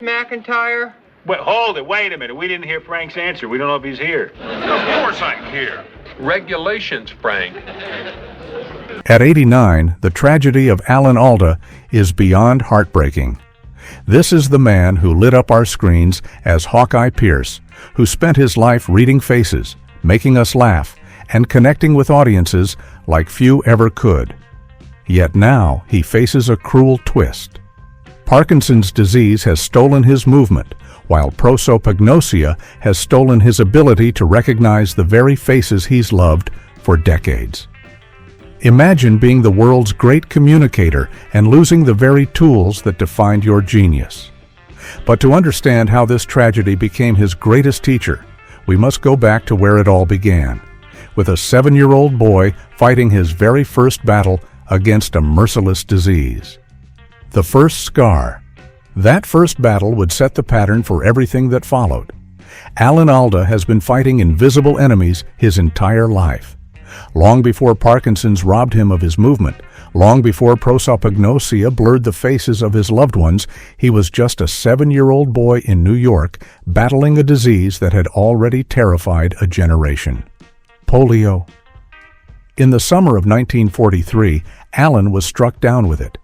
McIntyre? Wait, hold it. Wait a minute. We didn't hear Frank's answer. We don't know if he's here. Of course I'm here. Regulations, Frank. At 89, the tragedy of Alan Alda is beyond heartbreaking. This is the man who lit up our screens as Hawkeye Pierce, who spent his life reading faces, making us laugh, and connecting with audiences like few ever could. Yet now he faces a cruel twist. Parkinson's disease has stolen his movement, while prosopagnosia has stolen his ability to recognize the very faces he's loved for decades. Imagine being the world's great communicator and losing the very tools that defined your genius. But to understand how this tragedy became his greatest teacher, we must go back to where it all began, with a 7-year-old boy fighting his very first battle against a merciless disease. The first scar. That first battle would set the pattern for everything that followed. Alan Alda has been fighting invisible enemies his entire life. Long before Parkinson's robbed him of his movement, long before prosopagnosia blurred the faces of his loved ones, he was just a 7-year-old boy in New York battling a disease that had already terrified a generation. Polio. In the summer of 1943, Alan was struck down with it.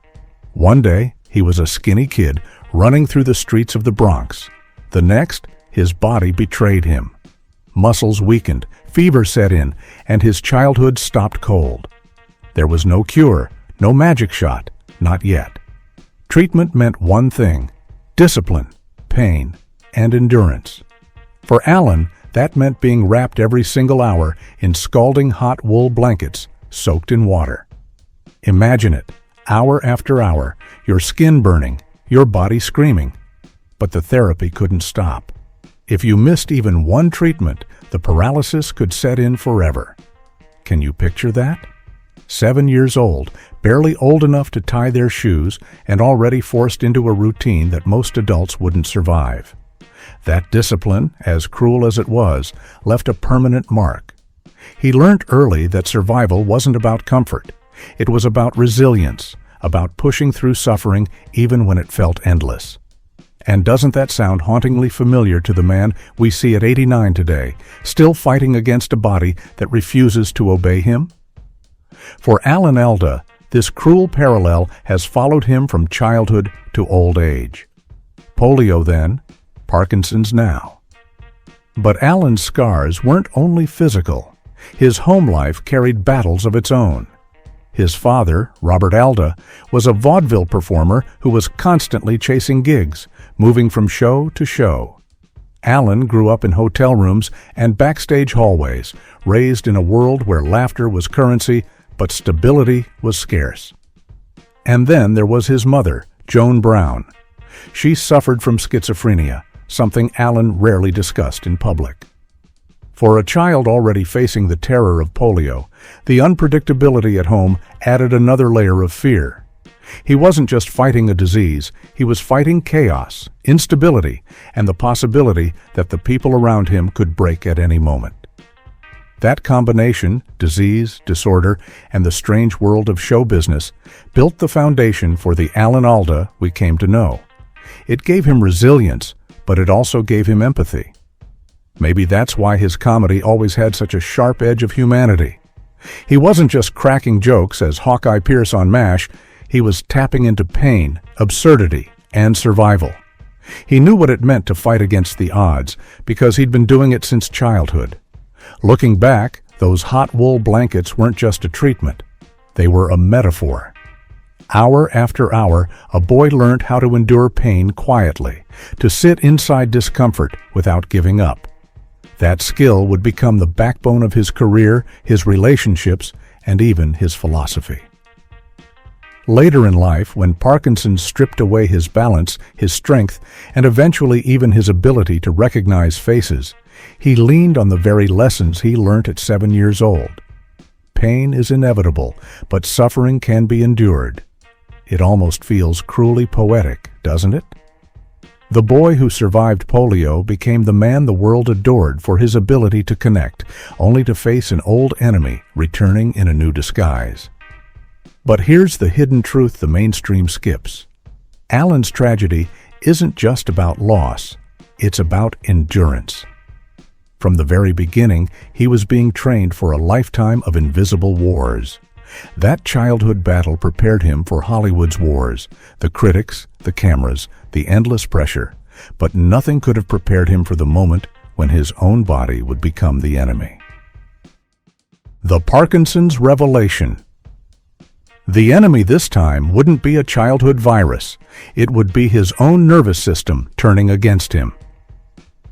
One day, he was a skinny kid running through the streets of the Bronx. The next, his body betrayed him. Muscles weakened, fever set in, and his childhood stopped cold. There was no cure, no magic shot, not yet. Treatment meant one thing: discipline, pain, and endurance. For Alan, that meant being wrapped every single hour in scalding hot wool blankets soaked in water. Imagine it, hour after hour, your skin burning, your body screaming. But the therapy couldn't stop. If you missed even one treatment, the paralysis could set in forever. Can you picture that? 7 years old, barely old enough to tie their shoes, and already forced into a routine that most adults wouldn't survive. That discipline, as cruel as it was, left a permanent mark. He learned early that survival wasn't about comfort. It was about resilience, about pushing through suffering even when it felt endless. And doesn't that sound hauntingly familiar to the man we see at 89 today, still fighting against a body that refuses to obey him? For Alan Alda, this cruel parallel has followed him from childhood to old age. Polio then, Parkinson's now. But Alan's scars weren't only physical. His home life carried battles of its own. His father, Robert Alda, was a vaudeville performer who was constantly chasing gigs, moving from show to show. Alan grew up in hotel rooms and backstage hallways, raised in a world where laughter was currency, but stability was scarce. And then there was his mother, Joan Brown. She suffered from schizophrenia, something Alan rarely discussed in public. For a child already facing the terror of polio, the unpredictability at home added another layer of fear. He wasn't just fighting a disease, he was fighting chaos, instability, and the possibility that the people around him could break at any moment. That combination, disease, disorder, and the strange world of show business, built the foundation for the Alan Alda we came to know. It gave him resilience, but it also gave him empathy. Maybe that's why his comedy always had such a sharp edge of humanity. He wasn't just cracking jokes as Hawkeye Pierce on MASH, he was tapping into pain, absurdity, and survival. He knew what it meant to fight against the odds because he'd been doing it since childhood. Looking back, those hot wool blankets weren't just a treatment. They were a metaphor. Hour after hour, a boy learned how to endure pain quietly, to sit inside discomfort without giving up. That skill would become the backbone of his career, his relationships, and even his philosophy. Later in life, when Parkinson stripped away his balance, his strength, and eventually even his ability to recognize faces, he leaned on the very lessons he learned at 7 years old. Pain is inevitable, but suffering can be endured. It almost feels cruelly poetic, doesn't it? The boy who survived polio became the man the world adored for his ability to connect, only to face an old enemy returning in a new disguise. But here's the hidden truth the mainstream skips. Alan's tragedy isn't just about loss, it's about endurance. From the very beginning, he was being trained for a lifetime of invisible wars. That childhood battle prepared him for Hollywood's wars, the critics, the cameras, the endless pressure, but nothing could have prepared him for the moment when his own body would become the enemy. The Parkinson's revelation. The enemy this time wouldn't be a childhood virus. It would be his own nervous system turning against him.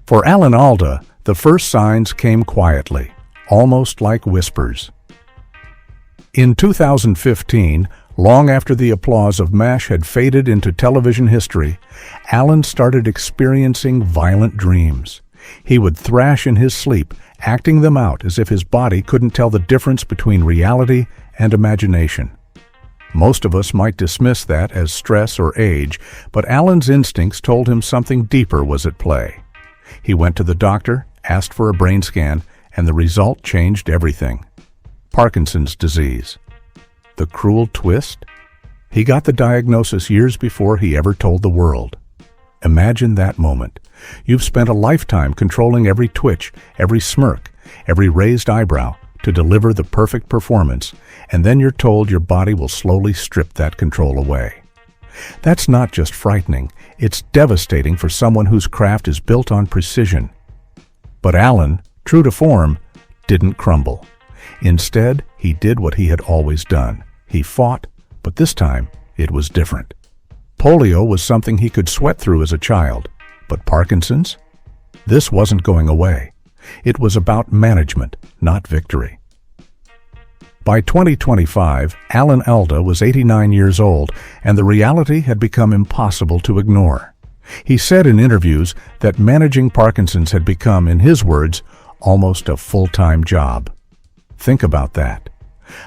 For Alan Alda, the first signs came quietly, almost like whispers. In 2015, long after the applause of MASH had faded into television history, Alan started experiencing violent dreams. He would thrash in his sleep, acting them out as if his body couldn't tell the difference between reality and imagination. Most of us might dismiss that as stress or age, but Alan's instincts told him something deeper was at play. He went to the doctor, asked for a brain scan, and the result changed everything. Parkinson's disease. The cruel twist? He got the diagnosis years before he ever told the world. Imagine that moment. You've spent a lifetime controlling every twitch, every smirk, every raised eyebrow to deliver the perfect performance, and then you're told your body will slowly strip that control away. That's not just frightening, it's devastating for someone whose craft is built on precision. But Alan, true to form, didn't crumble. Instead, he did what he had always done. He fought, but this time it was different. Polio was something he could sweat through as a child, but Parkinson's? This wasn't going away. It was about management, not victory. By 2025, Alan Alda was 89 years old, and the reality had become impossible to ignore. He said in interviews that managing Parkinson's had become, in his words, almost a full-time job. Think about that.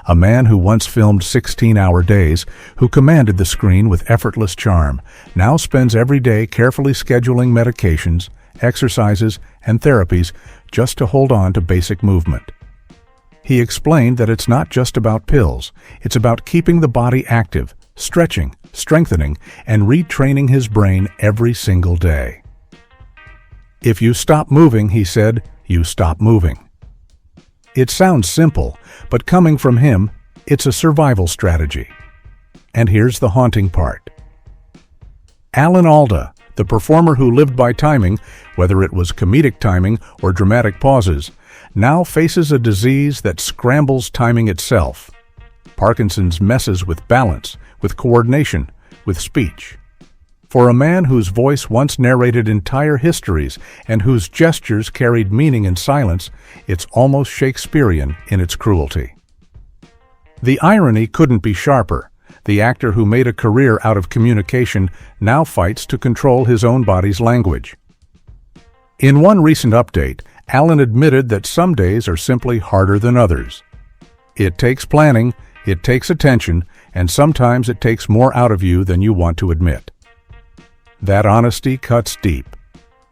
A man who once filmed 16-hour days, who commanded the screen with effortless charm, now spends every day carefully scheduling medications, exercises, and therapies just to hold on to basic movement. He explained that it's not just about pills, it's about keeping the body active, stretching, strengthening, and retraining his brain every single day. If you stop moving, he said, you stop moving. It sounds simple, but coming from him, it's a survival strategy. And here's the haunting part. Alan Alda, the performer who lived by timing, whether it was comedic timing or dramatic pauses, now faces a disease that scrambles timing itself. Parkinson's messes with balance, with coordination, with speech. For a man whose voice once narrated entire histories and whose gestures carried meaning in silence, it's almost Shakespearean in its cruelty. The irony couldn't be sharper. The actor who made a career out of communication now fights to control his own body's language. In one recent update, Alan admitted that some days are simply harder than others. It takes planning, it takes attention, and sometimes it takes more out of you than you want to admit. That honesty cuts deep.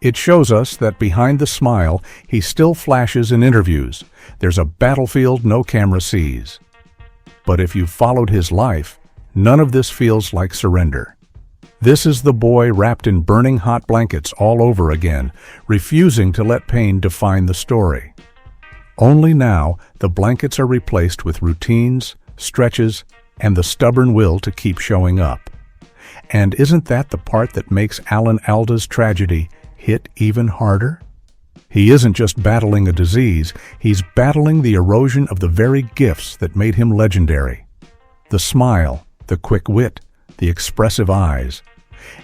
It shows us that behind the smile, he still flashes in interviews. There's a battlefield no camera sees. But if you've followed his life, none of this feels like surrender. This is the boy wrapped in burning hot blankets all over again, refusing to let pain define the story. Only now, the blankets are replaced with routines, stretches, and the stubborn will to keep showing up. And isn't that the part that makes Alan Alda's tragedy hit even harder? He isn't just battling a disease, he's battling the erosion of the very gifts that made him legendary. The smile, the quick wit, the expressive eyes.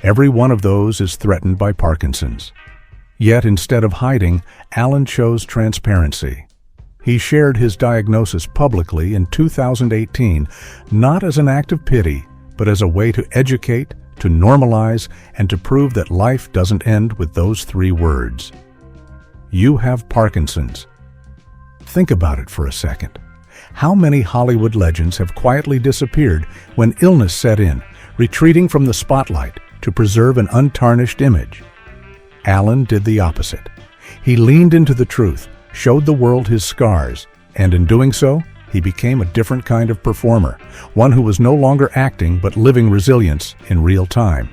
Every one of those is threatened by Parkinson's. Yet instead of hiding, Alan chose transparency. He shared his diagnosis publicly in 2018, not as an act of pity, but as a way to educate, to normalize, and to prove that life doesn't end with those three words. You have Parkinson's. Think about it for a second. How many Hollywood legends have quietly disappeared when illness set in, retreating from the spotlight to preserve an untarnished image? Alan did the opposite. He leaned into the truth, showed the world his scars, and in doing so, he became a different kind of performer, one who was no longer acting but living resilience in real time.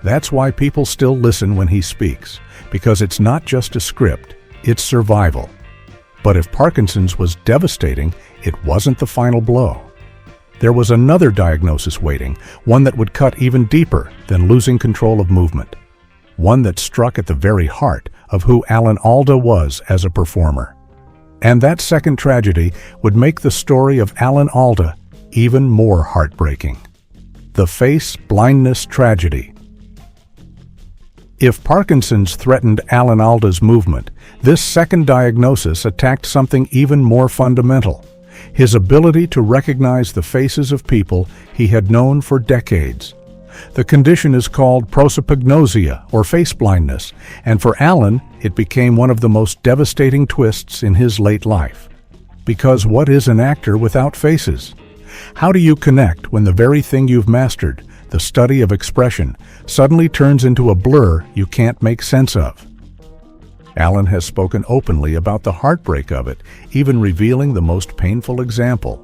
That's why people still listen when he speaks, because it's not just a script, it's survival. But if Parkinson's was devastating, it wasn't the final blow. There was another diagnosis waiting, one that would cut even deeper than losing control of movement. One that struck at the very heart of who Alan Alda was as a performer. And that second tragedy would make the story of Alan Alda even more heartbreaking. The face blindness tragedy. If Parkinson's threatened Alan Alda's movement, this second diagnosis attacked something even more fundamental: his ability to recognize the faces of people he had known for decades. The condition is called prosopagnosia, or face blindness, and for Alan, it became one of the most devastating twists in his late life. Because what is an actor without faces? How do you connect when the very thing you've mastered, the study of expression, suddenly turns into a blur you can't make sense of? Alan has spoken openly about the heartbreak of it, even revealing the most painful example.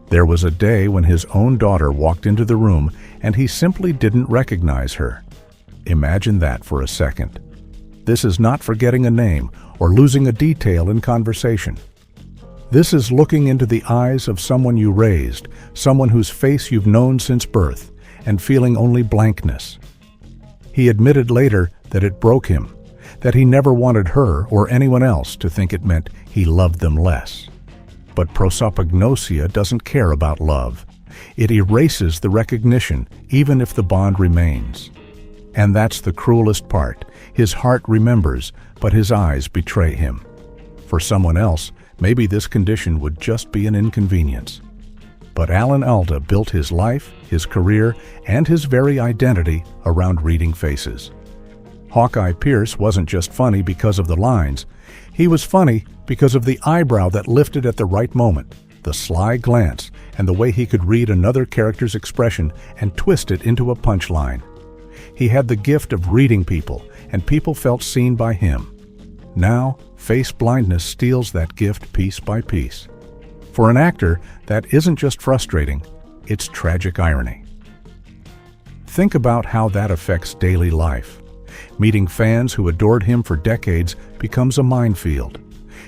There was a day when his own daughter walked into the room and he simply didn't recognize her. Imagine that for a second. This is not forgetting a name or losing a detail in conversation. This is looking into the eyes of someone you raised, someone whose face you've known since birth, and feeling only blankness. He admitted later that it broke him, that he never wanted her or anyone else to think it meant he loved them less. But prosopagnosia doesn't care about love. It erases the recognition, even if the bond remains. And that's the cruelest part. His heart remembers, but his eyes betray him. For someone else, maybe this condition would just be an inconvenience. But Alan Alda built his life, his career, and his very identity around reading faces. Hawkeye Pierce wasn't just funny because of the lines. He was funny because of the eyebrow that lifted at the right moment, the sly glance, and the way he could read another character's expression and twist it into a punchline. He had the gift of reading people, and people felt seen by him. Now, face blindness steals that gift piece by piece. For an actor, that isn't just frustrating, it's tragic irony. Think about how that affects daily life. Meeting fans who adored him for decades becomes a minefield.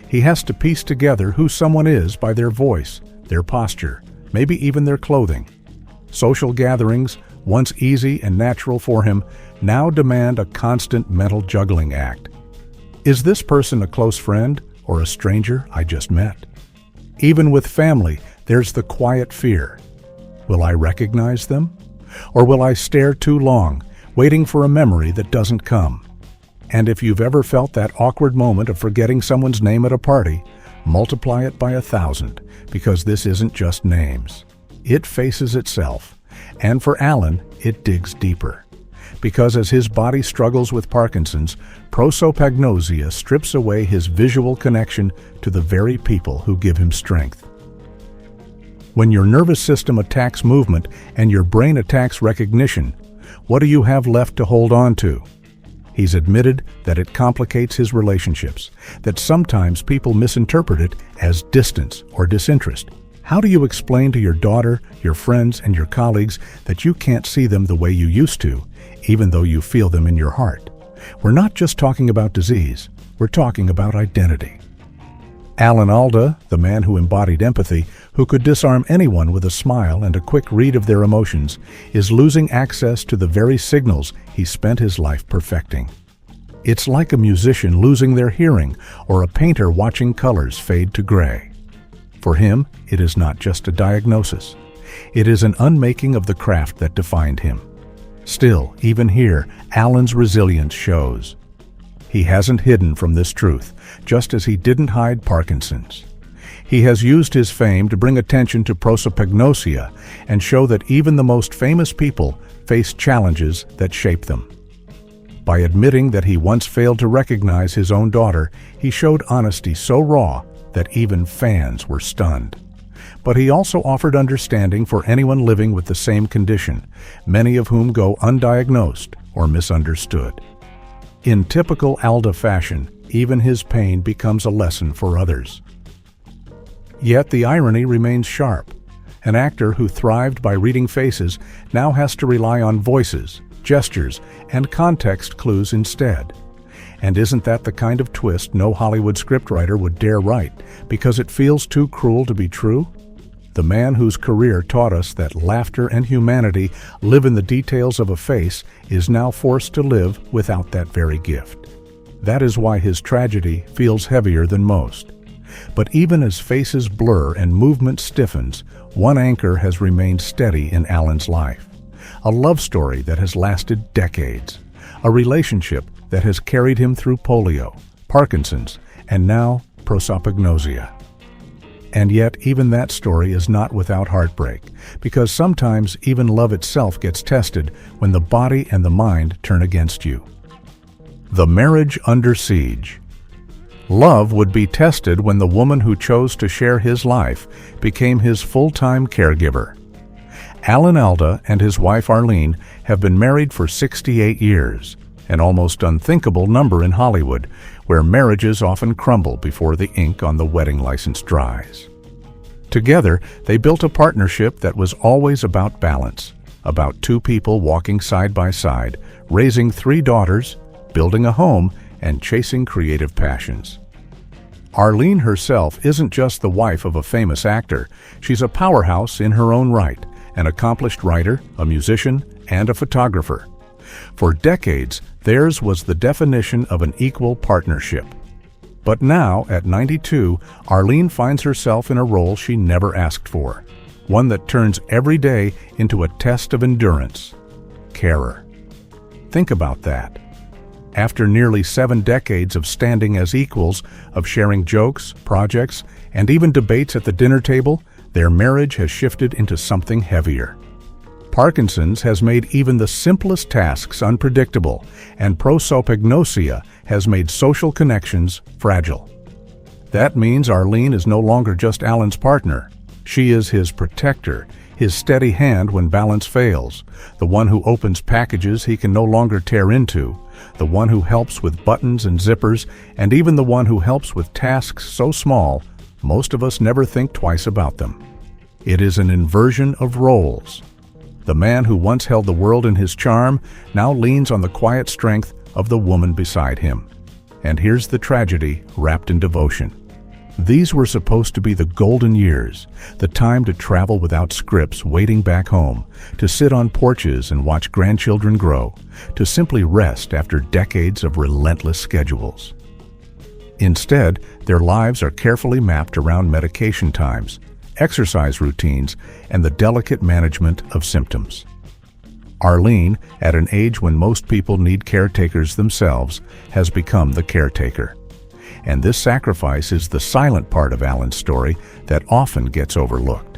He has to piece together who someone is by their voice, their posture, maybe even their clothing. Social gatherings, once easy and natural for him, now demand a constant mental juggling act. Is this person a close friend or a stranger I just met? Even with family, there's the quiet fear. Will I recognize them? Or will I stare too long, waiting for a memory that doesn't come? And if you've ever felt that awkward moment of forgetting someone's name at a party, multiply it by 1,000, because this isn't just names. It faces itself. And for Alan, it digs deeper. Because as his body struggles with Parkinson's, prosopagnosia strips away his visual connection to the very people who give him strength. When your nervous system attacks movement and your brain attacks recognition, what do you have left to hold on to? He's admitted that it complicates his relationships, that sometimes people misinterpret it as distance or disinterest. How do you explain to your daughter, your friends, and your colleagues that you can't see them the way you used to, even though you feel them in your heart? We're not just talking about disease, we're talking about identity. Alan Alda, the man who embodied empathy, who could disarm anyone with a smile and a quick read of their emotions, is losing access to the very signals he spent his life perfecting. It's like a musician losing their hearing or a painter watching colors fade to gray. For him, it is not just a diagnosis. It is an unmaking of the craft that defined him. Still, even here, Alan's resilience shows. He hasn't hidden from this truth, just as he didn't hide Parkinson's. He has used his fame to bring attention to prosopagnosia and show that even the most famous people face challenges that shape them. By admitting that he once failed to recognize his own daughter, he showed honesty so raw that even fans were stunned. But he also offered understanding for anyone living with the same condition, many of whom go undiagnosed or misunderstood. In typical Alda fashion, even his pain becomes a lesson for others. Yet the irony remains sharp. An actor who thrived by reading faces now has to rely on voices, gestures, and context clues instead. And isn't that the kind of twist no Hollywood scriptwriter would dare write, because it feels too cruel to be true? The man whose career taught us that laughter and humanity live in the details of a face is now forced to live without that very gift. That is why his tragedy feels heavier than most. But even as faces blur and movement stiffens, one anchor has remained steady in Alan's life. A love story that has lasted decades. A relationship that has carried him through polio, Parkinson's, and now prosopagnosia. And yet, even that story is not without heartbreak, because sometimes even love itself gets tested when the body and the mind turn against you. The marriage under siege. Love would be tested when the woman who chose to share his life became his full-time caregiver. Alan Alda and his wife Arlene have been married for 68 years, an almost unthinkable number in Hollywood, where marriages often crumble before the ink on the wedding license dries. Together, they built a partnership that was always about balance, about two people walking side by side, raising 3 daughters, building a home, and chasing creative passions. Arlene herself isn't just the wife of a famous actor. She's a powerhouse in her own right, an accomplished writer, a musician, and a photographer. For decades, theirs was the definition of an equal partnership. But now, at 92, Arlene finds herself in a role she never asked for, one that turns every day into a test of endurance. Carer. Think about that. After nearly 7 decades of standing as equals, of sharing jokes, projects, and even debates at the dinner table, their marriage has shifted into something heavier. Parkinson's has made even the simplest tasks unpredictable, and prosopagnosia has made social connections fragile. That means Arlene is no longer just Alan's partner. She is his protector, his steady hand when balance fails, the one who opens packages he can no longer tear into, the one who helps with buttons and zippers, and even the one who helps with tasks so small, most of us never think twice about them. It is an inversion of roles. The man who once held the world in his charm now leans on the quiet strength of the woman beside him. And here's the tragedy wrapped in devotion. These were supposed to be the golden years, the time to travel without scripts waiting back home, to sit on porches and watch grandchildren grow, to simply rest after decades of relentless schedules. Instead, their lives are carefully mapped around medication times, exercise routines, and the delicate management of symptoms. Arlene, at an age when most people need caretakers themselves, has become the caretaker. And this sacrifice is the silent part of Alan's story that often gets overlooked.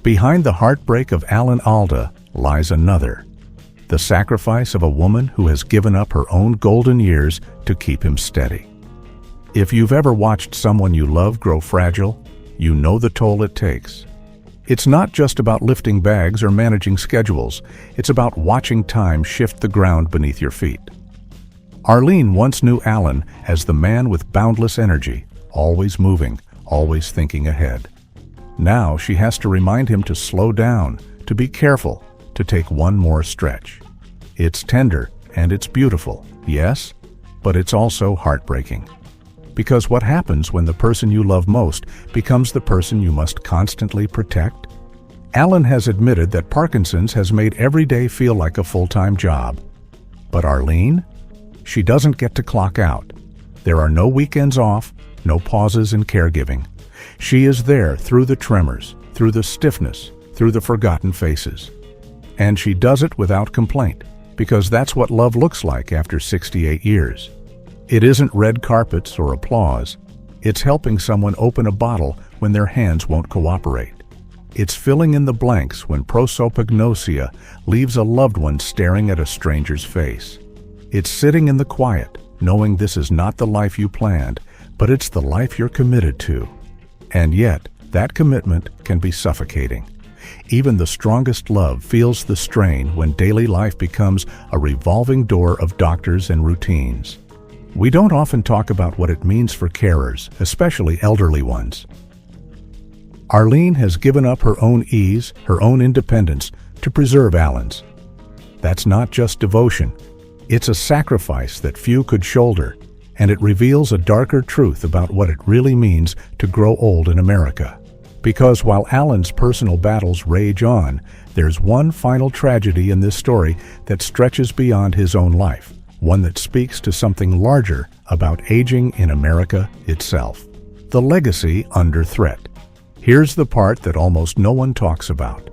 Behind the heartbreak of Alan Alda lies another, the sacrifice of a woman who has given up her own golden years to keep him steady. If you've ever watched someone you love grow fragile, you know the toll it takes. It's not just about lifting bags or managing schedules. It's about watching time shift the ground beneath your feet. Arlene once knew Alan as the man with boundless energy, always moving, always thinking ahead. Now she has to remind him to slow down, to be careful, to take one more stretch. It's tender and it's beautiful, yes, but it's also heartbreaking. Because what happens when the person you love most becomes the person you must constantly protect? Alan has admitted that Parkinson's has made every day feel like a full-time job. But Arlene? She doesn't get to clock out. There are no weekends off, no pauses in caregiving. She is there through the tremors, through the stiffness, through the forgotten faces. And she does it without complaint, because that's what love looks like after 68 years. It isn't red carpets or applause. It's helping someone open a bottle when their hands won't cooperate. It's filling in the blanks when prosopagnosia leaves a loved one staring at a stranger's face. It's sitting in the quiet, knowing this is not the life you planned, but it's the life you're committed to. And yet, that commitment can be suffocating. Even the strongest love feels the strain when daily life becomes a revolving door of doctors and routines. We don't often talk about what it means for carers, especially elderly ones. Arlene has given up her own ease, her own independence, to preserve Alan's. That's not just devotion. It's a sacrifice that few could shoulder, and it reveals a darker truth about what it really means to grow old in America. Because while Alan's personal battles rage on, there's one final tragedy in this story that stretches beyond his own life, one that speaks to something larger about aging in America itself. The legacy under threat. Here's the part that almost no one talks about.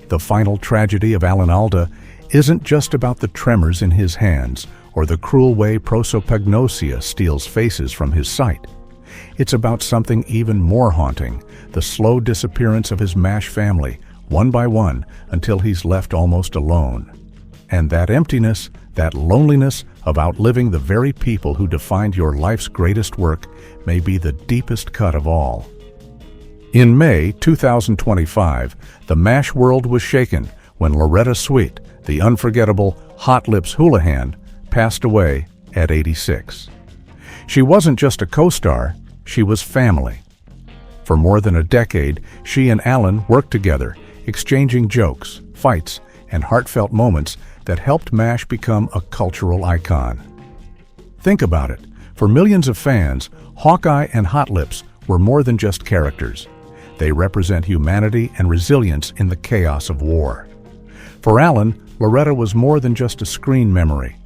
The final tragedy of Alan Alda isn't just about the tremors in his hands or the cruel way prosopagnosia steals faces from his sight. It's about something even more haunting, the slow disappearance of his MASH family, one by one, until he's left almost alone. And that emptiness, that loneliness of outliving the very people who defined your life's greatest work may be the deepest cut of all. In May 2025, the MASH world was shaken when Loretta Swit, the unforgettable Hot Lips Houlihan, passed away at 86. She wasn't just a co-star, she was family. For more than a decade, she and Alan worked together, exchanging jokes, fights, and heartfelt moments that helped MASH become a cultural icon. Think about it. For millions of fans, Hawkeye and Hot Lips were more than just characters. They represent humanity and resilience in the chaos of war. For Alan, Loretta was more than just a screen memory.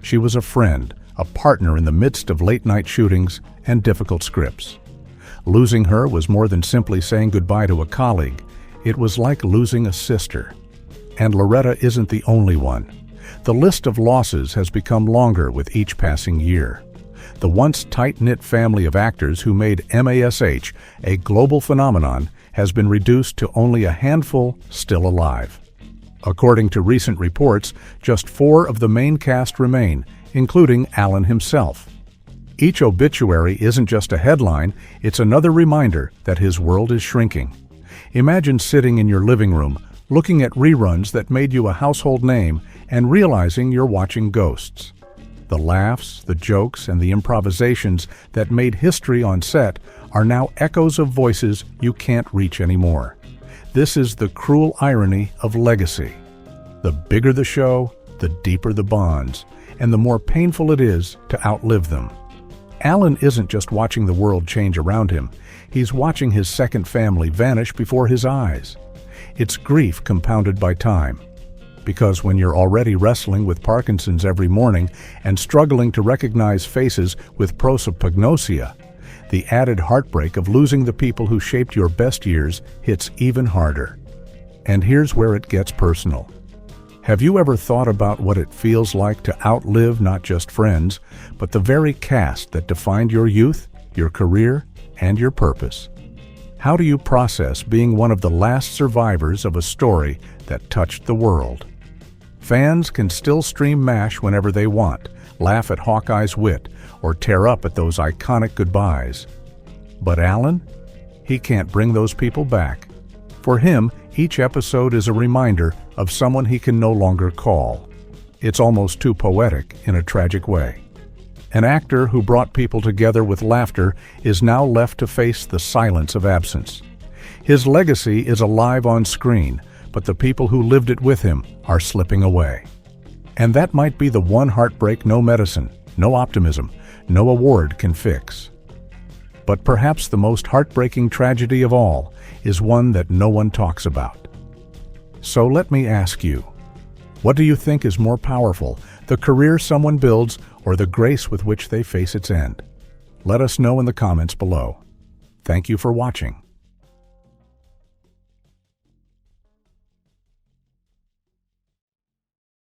She was a friend, a partner in the midst of late-night shootings and difficult scripts. Losing her was more than simply saying goodbye to a colleague. It was like losing a sister. And Loretta isn't the only one. The list of losses has become longer with each passing year. The once tight-knit family of actors who made MASH a global phenomenon has been reduced to only a handful still alive. According to recent reports, just 4 of the main cast remain, including Alan himself. Each obituary isn't just a headline, it's another reminder that his world is shrinking. Imagine sitting in your living room, looking at reruns that made you a household name, and realizing you're watching ghosts. The laughs, the jokes, and the improvisations that made history on set are now echoes of voices you can't reach anymore. This is the cruel irony of legacy. The bigger the show, the deeper the bonds, and the more painful it is to outlive them. Alan isn't just watching the world change around him, he's watching his second family vanish before his eyes. It's grief compounded by time. Because when you're already wrestling with Parkinson's every morning and struggling to recognize faces with prosopagnosia, the added heartbreak of losing the people who shaped your best years hits even harder. And here's where it gets personal. Have you ever thought about what it feels like to outlive not just friends, but the very cast that defined your youth, your career, and your purpose? How do you process being one of the last survivors of a story that touched the world? Fans can still stream MASH whenever they want, laugh at Hawkeye's wit, or tear up at those iconic goodbyes. But Alan? He can't bring those people back. For him, each episode is a reminder of someone he can no longer call. It's almost too poetic in a tragic way. An actor who brought people together with laughter is now left to face the silence of absence. His legacy is alive on screen, but the people who lived it with him are slipping away. And that might be the one heartbreak no medicine, no optimism, no award can fix. But perhaps the most heartbreaking tragedy of all is one that no one talks about. So let me ask you, what do you think is more powerful, the career someone builds or the grace with which they face its end? Let us know in the comments below. Thank you for watching.